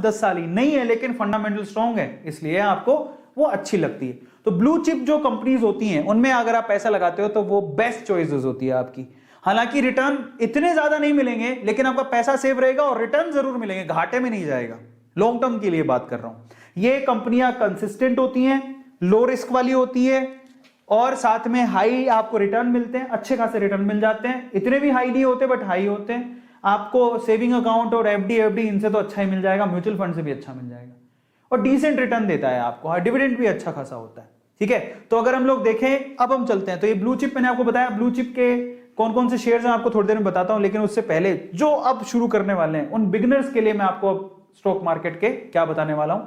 10 साल ही नहीं है, लेकिन फंडामेंटल स्ट्रॉन्ग है, इसलिए आपको वो अच्छी लगती है। तो ब्लू चिप जो कंपनीज होती हैं उनमें अगर आप पैसा लगाते हो तो वो बेस्ट चॉइसेस होती है आपकी। हालांकि रिटर्न इतने ज्यादा नहीं मिलेंगे, लेकिन आपका पैसा सेव रहेगा और रिटर्न जरूर मिलेंगे, घाटे में नहीं जाएगा। लॉन्ग टर्म के लिए बात कर रहा हूं। ये कंपनियां कंसिस्टेंट होती हैं, लो रिस्क वाली होती है, और साथ में हाई आपको रिटर्न मिलते हैं, अच्छे खासे रिटर्न मिल जाते हैं। इतने भी हाई नहीं होते बट हाई होते हैं। आपको सेविंग अकाउंट और एफडी इनसे तो अच्छा ही मिल जाएगा, म्यूचुअल फंड से भी अच्छा मिल जाएगा, और डिसेंट रिटर्न देता है आपको, डिविडेंड भी अच्छा खासा होता है। ठीक है, तो अगर हम लोग देखें, अब हम चलते हैं। तो ये ब्लू चिप मैंने आपको बताया, ब्लू चिप के कौन कौन से शेयर्स हैं आपको थोड़ी देर में बताता हूं, लेकिन उससे पहले जो अब शुरू करने वाले हैं उन बिगिनर्स के लिए मैं आपको स्टॉक मार्केट के क्या बताने वाला हूं,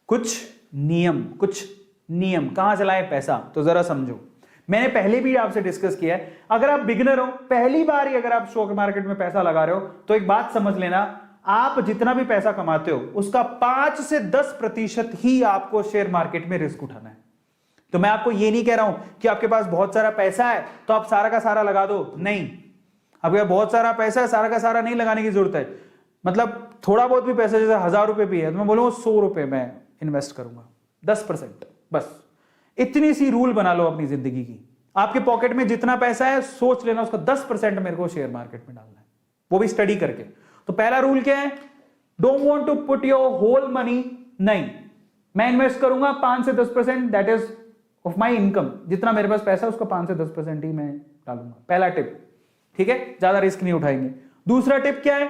कुछ नियम कहां से लाएं पैसा, तो जरा समझो। मैंने पहले भी आपसे डिस्कस किया है, अगर आप बिगिनर हो, पहली बार ही अगर आप स्टॉक मार्केट में पैसा लगा रहे हो, तो एक बात समझ लेना, आप जितना भी पैसा कमाते हो उसका 5 से 10% ही आपको शेयर मार्केट में रिस्क उठाना है। तो मैं आपको ये नहीं कह रहा हूं कि आपके पास बहुत सारा पैसा है तो आप सारा का सारा लगा दो, नहीं। आपके पास बहुत सारा पैसा है, सारा का सारा नहीं लगाने की जरूरत है। मतलब थोड़ा बहुत भी पैसा, जैसे 1000 रुपए भी है, तो मैं बोलूंगा 100 रुपए मैं इन्वेस्ट करूंगा, 10%, बस इतनी सी रूल बना लो अपनी जिंदगी की। आपके पॉकेट में जितना पैसा है सोच लेना उसका 10% मेरे को शेयर मार्केट में डालना है, वो भी स्टडी करके। तो पहला रूल क्या है, don't want to put your whole money, नहीं, मैं इन्वेस्ट करूंगा 5 से 10%, that is of my income. जितना मेरे पास पैसा है उसका 5 से 10% ही मैं डालूंगा, पहला टिप। ठीक है, ज्यादा रिस्क नहीं उठाएंगे। दूसरा टिप क्या है,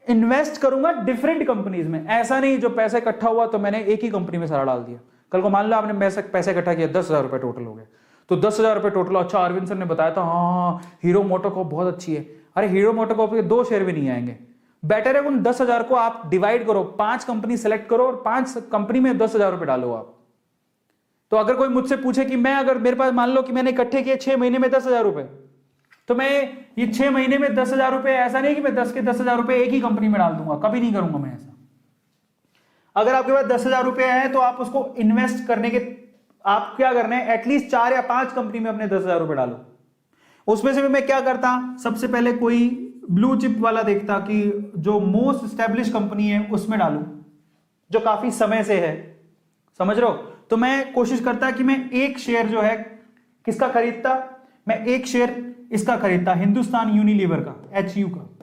इन्वेस्ट करूंगा डिफरेंट कंपनीज में। ऐसा नहीं जो पैसा इकट्ठा हुआ तो मैंने एक ही कंपनी में सारा डाल दिया। कल को मान लो आपने पैसा इकट्ठा किया, 10,000 रुपए टोटल हो गए, तो 10,000 रुपए टोटल, अच्छा अरविंद सर ने बताया था हाँ हीरो मोटोकॉर्प बहुत अच्छी है, अरे हीरो मोटोकॉर्प के 2 शेयर भी नहीं आएंगे। बेटर है उन 10,000 को आप डिवाइड करो, 5 कंपनी सेलेक्ट करो और 5 कंपनी में 10,000 रुपए डालो आप। तो अगर कोई मुझसे पूछे कि मैं, अगर मेरे पास मान लो कि मैंने इकट्ठे किए 6 महीने में 10,000 रुपए, तो मैं ये 6 महीने में 10,000 रुपए, ऐसा नहीं कि मैं 10 के 10,000 रुपए एक ही कंपनी में डाल दूंगा, कभी नहीं करूंगा मैं ऐसा। अगर आपके पास 10,000 रुपए है तो आप उसको इन्वेस्ट करने के, आप क्या करना है, एटलीस्ट 4 या 5 कंपनी में अपने 10,000 रुपए डालो। उसमें से भी मैं क्या करता, सबसे पहले कोई ब्लू चिप वाला देखता कि जो मोस्ट एस्टेब्लिश कंपनी है उसमें डालूं, जो काफी समय से है, समझ रहे हो। तो मैं कोशिश करता कि मैं एक शेयर जो है किसका खरीदता, मैं एक शेयर इसका खरीदता, हिंदुस्तान यूनिलीवर का, HU का।